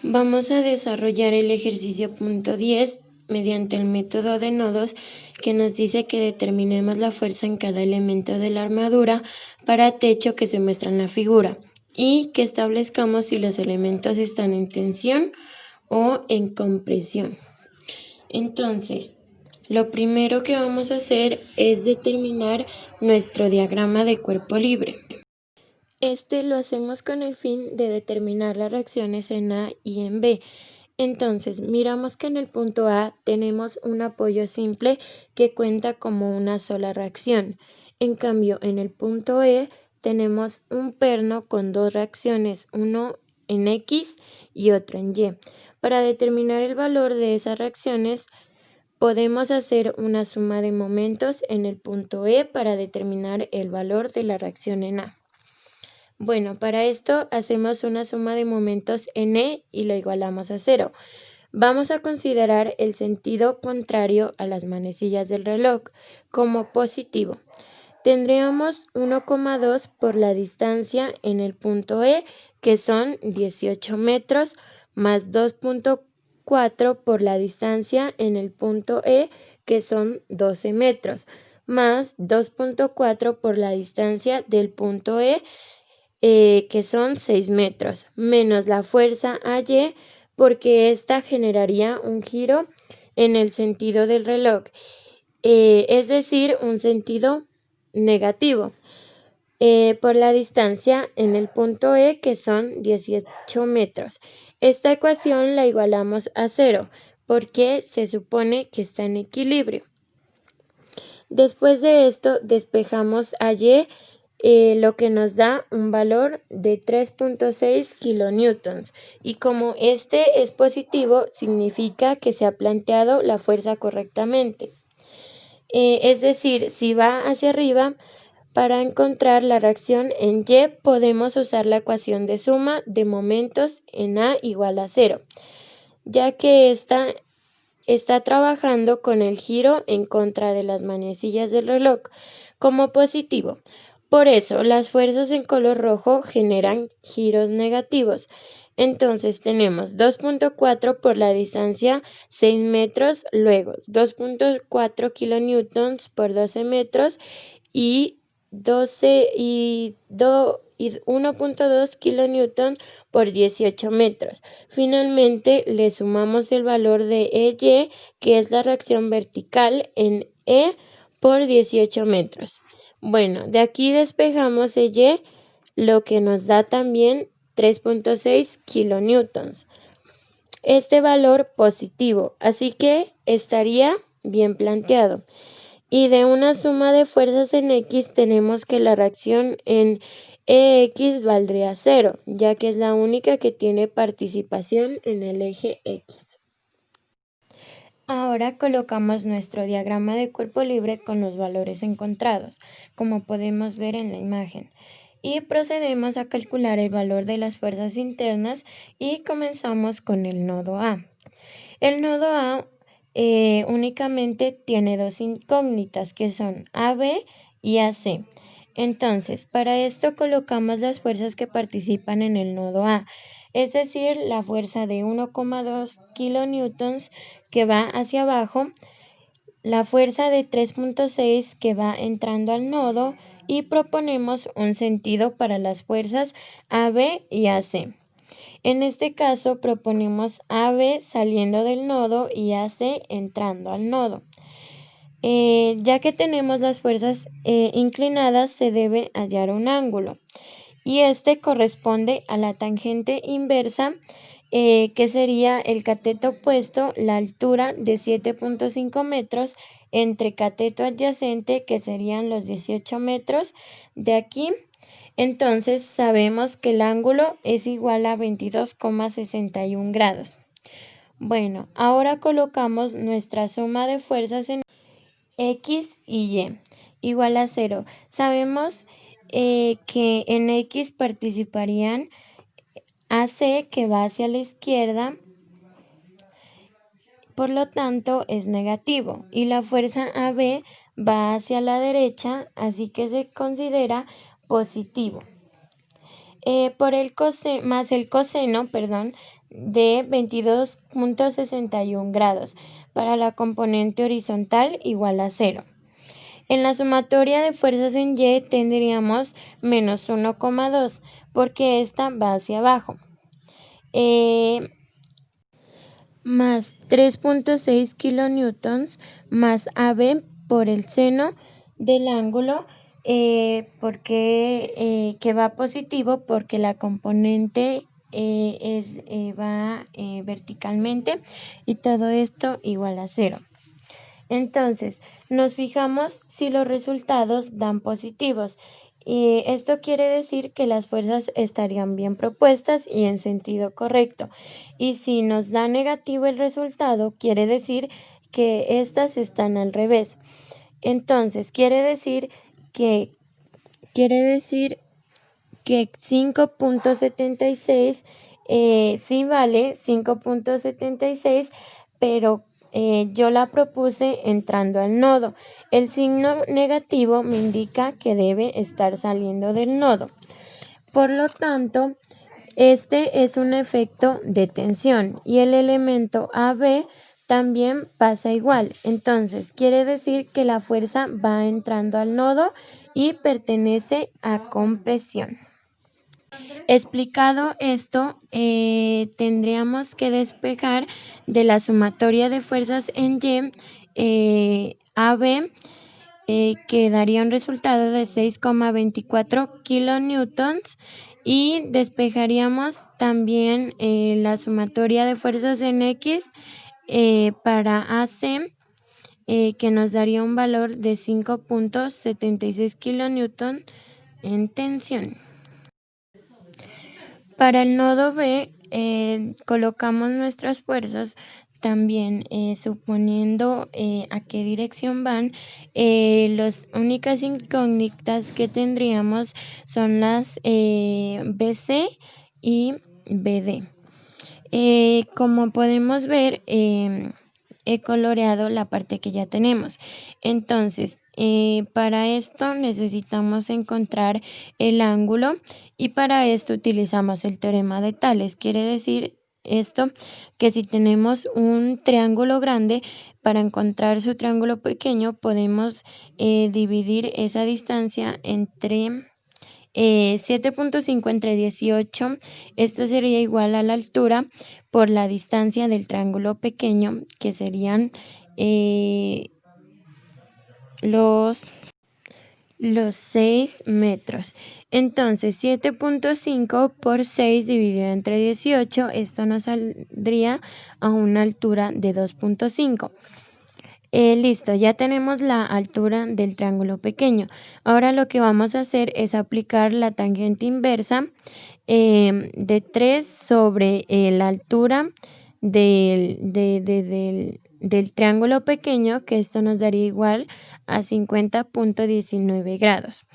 Vamos a desarrollar el ejercicio punto 10 mediante el método de nodos que nos dice que determinemos la fuerza en cada elemento de la armadura para techo que se muestra en la figura y que establezcamos si los elementos están en tensión o en compresión. Entonces, lo primero que vamos a hacer es determinar nuestro diagrama de cuerpo libre. Este lo hacemos con el fin de determinar las reacciones en A y en B. Entonces, miramos que en el punto A tenemos un apoyo simple que cuenta como una sola reacción. En cambio, en el punto E tenemos un perno con dos reacciones, uno en X y otro en Y. Para determinar el valor de esas reacciones, podemos hacer una suma de momentos en el punto E para determinar el valor de la reacción en A. Bueno, para esto hacemos una suma de momentos en E y la igualamos a 0. Vamos a considerar el sentido contrario a las manecillas del reloj como positivo. Tendríamos 1,2 por la distancia en el punto E, que son 18 metros, más 2,4 por la distancia en el punto E, que son 12 metros, más 2,4 por la distancia del punto E, que son 6 metros, menos la fuerza AY, porque esta generaría un giro en el sentido del reloj, es decir, un sentido negativo, por la distancia en el punto E, que son 18 metros. Esta ecuación la igualamos a 0, porque se supone que está en equilibrio. Después de esto, despejamos a Y, lo que nos da un valor de 3,6 kilonewtons. Y como este es positivo, significa que se ha planteado la fuerza correctamente. Es decir, si va hacia arriba, para encontrar la reacción en Y podemos usar la ecuación de suma de momentos en A igual a 0, ya que esta está trabajando con el giro en contra de las manecillas del reloj como positivo. Por eso, las fuerzas en color rojo generan giros negativos. Entonces tenemos 2,4 por la distancia 6 metros, luego 2,4 kilonewtons por 12 metros y 1,2 kilonewton por 18 metros. Finalmente, le sumamos el valor de EY, que es la reacción vertical en E por 18 metros. Bueno, de aquí despejamos EY, lo que nos da también 3,6 kilonewtons. Este valor positivo, así que estaría bien planteado. Y de una suma de fuerzas en X tenemos que la reacción en EX valdría 0, ya que es la única que tiene participación en el eje X. Ahora colocamos nuestro diagrama de cuerpo libre con los valores encontrados, como podemos ver en la imagen, y procedemos a calcular el valor de las fuerzas internas y comenzamos con el nodo A. El nodo A únicamente tiene dos incógnitas, que son AB y AC. Entonces, para esto colocamos las fuerzas que participan en el nodo A, es decir, la fuerza de 1,2 kilonewtons que va hacia abajo, la fuerza de 3,6 que va entrando al nodo, y proponemos un sentido para las fuerzas AB y AC. En este caso proponemos AB saliendo del nodo y AC entrando al nodo. Ya que tenemos las fuerzas inclinadas, se debe hallar un ángulo, y este corresponde a la tangente inversa, que sería el cateto opuesto, la altura de 7,5 metros, entre cateto adyacente, que serían los 18 metros de aquí. Entonces sabemos que el ángulo es igual a 22,61 grados. Bueno, ahora colocamos nuestra suma de fuerzas en X y Y igual a 0. Sabemos que en X participarían AC, que va hacia la izquierda, por lo tanto es negativo, y la fuerza AB va hacia la derecha, así que se considera positivo. Más el coseno, de 22.61 grados. Para la componente horizontal igual a 0. En la sumatoria de fuerzas en Y tendríamos menos 1,2 porque esta va hacia abajo. Más 3.6 kilonewtons más AB por el seno del ángulo que va positivo porque la componente va verticalmente y todo esto igual a 0. Entonces, nos fijamos si los resultados dan positivos. Esto quiere decir que las fuerzas estarían bien propuestas y en sentido correcto. Y si nos da negativo el resultado, quiere decir que estas están al revés. Entonces, quiere decir que 5.76 sí vale 5.76, pero yo la propuse entrando al nodo. El signo negativo me indica que debe estar saliendo del nodo. Por lo tanto, este es un efecto de tensión y el elemento AB también pasa igual. Entonces, quiere decir que la fuerza va entrando al nodo y pertenece a compresión. Explicado esto, tendríamos que despejar de la sumatoria de fuerzas en Y AB, que daría un resultado de 6,24 kilonewtons, y despejaríamos también la sumatoria de fuerzas en X para AC, que nos daría un valor de 5.76 kilonewtons en tensión. Para el nodo B, colocamos nuestras fuerzas también suponiendo a qué dirección van. Las únicas incógnitas que tendríamos son las BC y BD. Como podemos ver, he coloreado la parte que ya tenemos. Entonces, para esto necesitamos encontrar el ángulo y para esto utilizamos el teorema de Tales. Quiere decir esto que si tenemos un triángulo grande, para encontrar su triángulo pequeño podemos dividir esa distancia entre 7.5 entre 18, esto sería igual a la altura por la distancia del triángulo pequeño, que serían los 6 metros. Entonces, 7.5 por 6 dividido entre 18, esto nos saldría a una altura de 2.5. Listo, ya tenemos la altura del triángulo pequeño. Ahora lo que vamos a hacer es aplicar la tangente inversa de 3 sobre la altura del triángulo pequeño, que esto nos daría igual a 50.19 grados.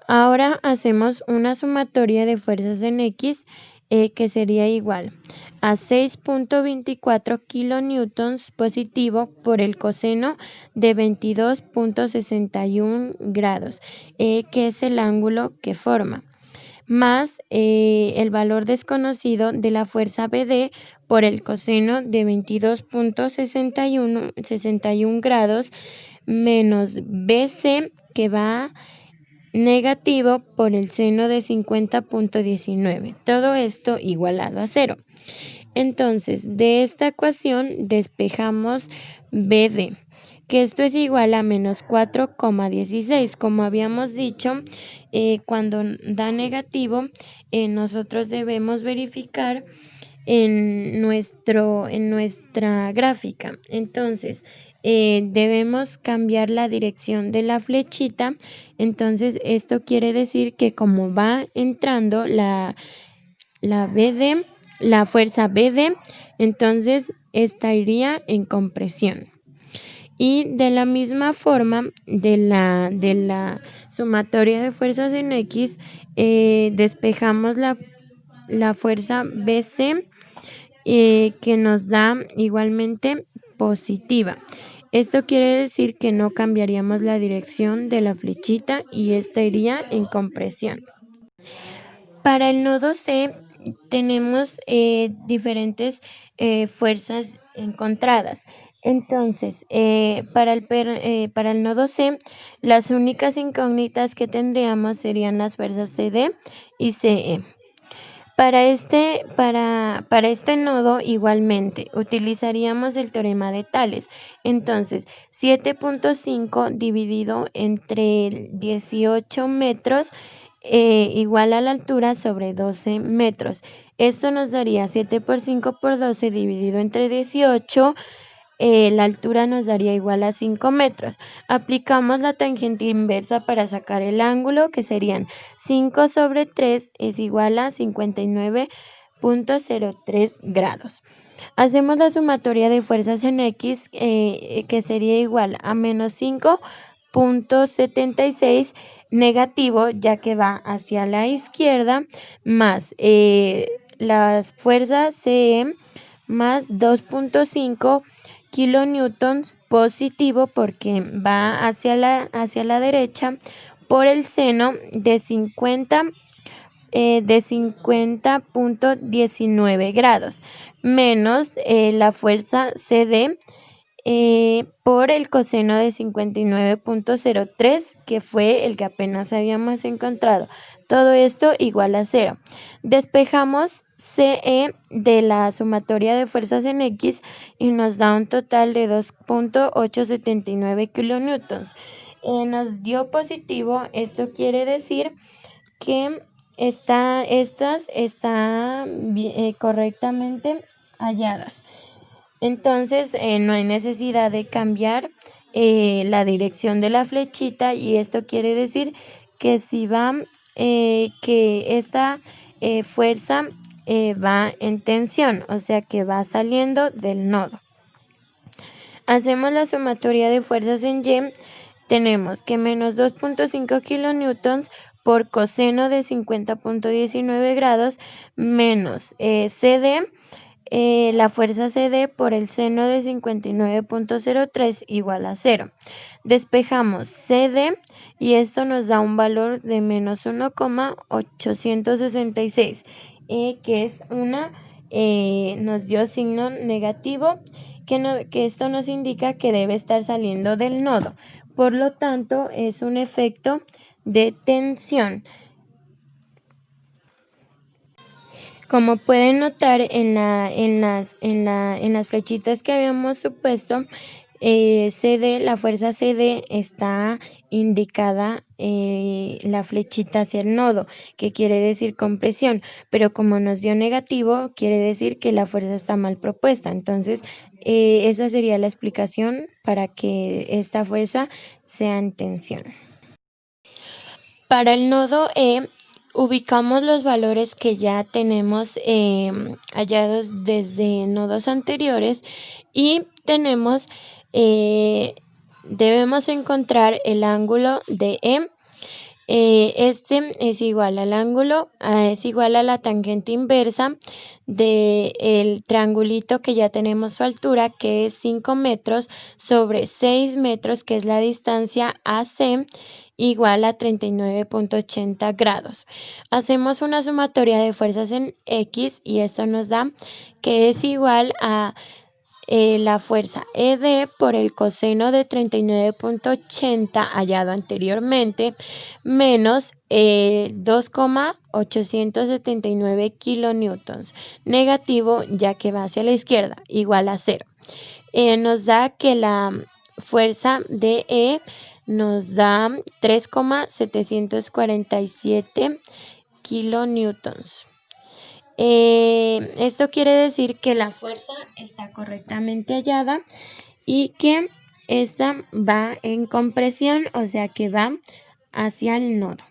Ahora hacemos una sumatoria de fuerzas en X que sería igual a 6.24 kilonewtons positivo por el coseno de 22.61 grados, que es el ángulo que forma, más el valor desconocido de la fuerza BD por el coseno de 22.61 grados menos BC, que va negativo por el seno de 50.19. Todo esto igualado a 0. Entonces, de esta ecuación despejamos BD, que esto es igual a menos 4,16. Como habíamos dicho, cuando da negativo, nosotros debemos verificar en nuestra gráfica. Entonces, debemos cambiar la dirección de la flechita. Entonces, esto quiere decir que como va entrando la BD, la fuerza BD, entonces estaría en compresión. Y de la misma forma, de la sumatoria de fuerzas en X, despejamos la fuerza BC, que nos da igualmente positiva. Esto quiere decir que no cambiaríamos la dirección de la flechita y esta iría en compresión. Para el nodo C, tenemos diferentes fuerzas encontradas. Entonces, para el nodo C, las únicas incógnitas que tendríamos serían las fuerzas CD y CE. Para este nodo, igualmente, utilizaríamos el teorema de Tales. Entonces, 7.5 dividido entre 18 metros igual a la altura sobre 12 metros. Esto nos daría 7 por 5 por 12 dividido entre 18. La altura nos daría igual a 5 metros. Aplicamos la tangente inversa para sacar el ángulo, que serían 5 sobre 3 es igual a 59.03 grados. Hacemos la sumatoria de fuerzas en X, que sería igual a menos 5.76 negativo, ya que va hacia la izquierda, más las fuerzas CE más 2.5 kilonewtons positivo porque va hacia la derecha por el seno de 50.19 grados menos la fuerza CD por el coseno de 59.03, que fue el que apenas habíamos encontrado. Todo esto igual a 0. Despejamos CE de la sumatoria de fuerzas en X y nos da un total de 2.879 kilonewtons. Nos dio positivo, esto quiere decir que estas están correctamente halladas. Entonces, no hay necesidad de cambiar la dirección de la flechita y esto quiere decir que si va, que esta fuerza va en tensión, o sea que va saliendo del nodo. Hacemos la sumatoria de fuerzas en Y, tenemos que menos 2.5 kilonewtons por coseno de 50.19 grados menos CD, la fuerza CD por el seno de 59.03 igual a 0. Despejamos CD y esto nos da un valor de menos 1,866, que es nos dio signo negativo, que esto nos indica que debe estar saliendo del nodo. Por lo tanto, es un efecto de tensión. Como pueden notar en las flechitas que habíamos supuesto, la fuerza CD está indicada la flechita hacia el nodo, que quiere decir compresión, pero como nos dio negativo, quiere decir que la fuerza está mal propuesta. Entonces, esa sería la explicación para que esta fuerza sea en tensión. Para el nodo E, ubicamos los valores que ya tenemos hallados desde nodos anteriores y debemos encontrar el ángulo de E. Este es igual al ángulo, es igual a la tangente inversa del triangulito que ya tenemos su altura, que es 5 metros sobre 6 metros, que es la distancia AC, igual a 39.80 grados. Hacemos una sumatoria de fuerzas en X y esto nos da que es igual a la fuerza ED por el coseno de 39.80 hallado anteriormente menos 2,879 kilonewtons negativo, ya que va hacia la izquierda, igual a 0. Nos da que la fuerza DE nos da 3,747 kilonewtons. Esto quiere decir que la fuerza está correctamente hallada y que esta va en compresión, o sea que va hacia el nodo.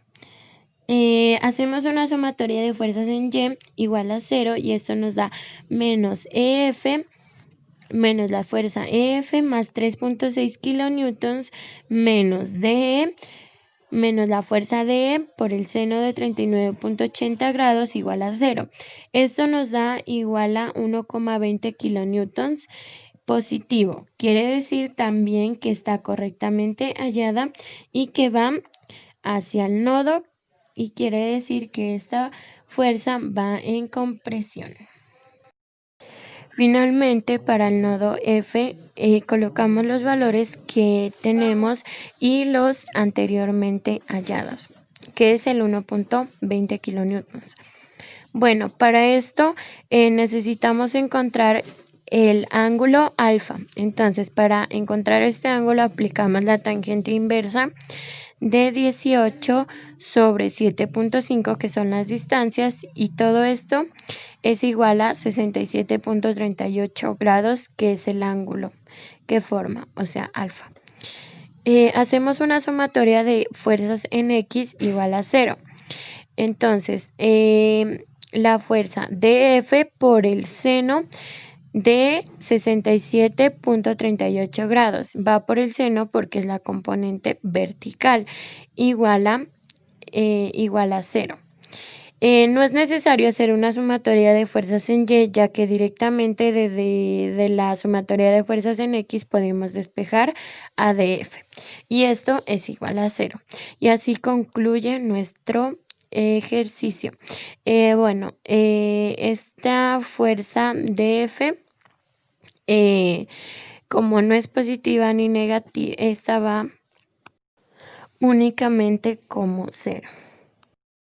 Hacemos una sumatoria de fuerzas en Y igual a 0 y esto nos da menos EF menos la fuerza EF más 3.6 kilonewtons menos DE menos la fuerza de por el seno de 39.80 grados igual a 0. Esto nos da igual a 1,20 kilonewtons positivo. Quiere decir también que está correctamente hallada y que va hacia el nodo y quiere decir que esta fuerza va en compresión. Finalmente, para el nodo F, colocamos los valores que tenemos y los anteriormente hallados, que es el 1.20 kilonewtons. Bueno, para esto necesitamos encontrar el ángulo alfa. Entonces, para encontrar este ángulo aplicamos la tangente inversa de 18 sobre 7.5, que son las distancias, y todo esto es igual a 67.38 grados, que es el ángulo que forma, o sea, alfa. Hacemos una sumatoria de fuerzas en X igual a 0. Entonces, la fuerza dF por el seno de 67.38 grados va por el seno porque es la componente vertical, igual a 0. No es necesario hacer una sumatoria de fuerzas en Y, ya que directamente de la sumatoria de fuerzas en X podemos despejar a dF, y esto es igual a 0. Y así concluye nuestro ejercicio. Esta fuerza dF, como no es positiva ni negativa, esta va únicamente como 0.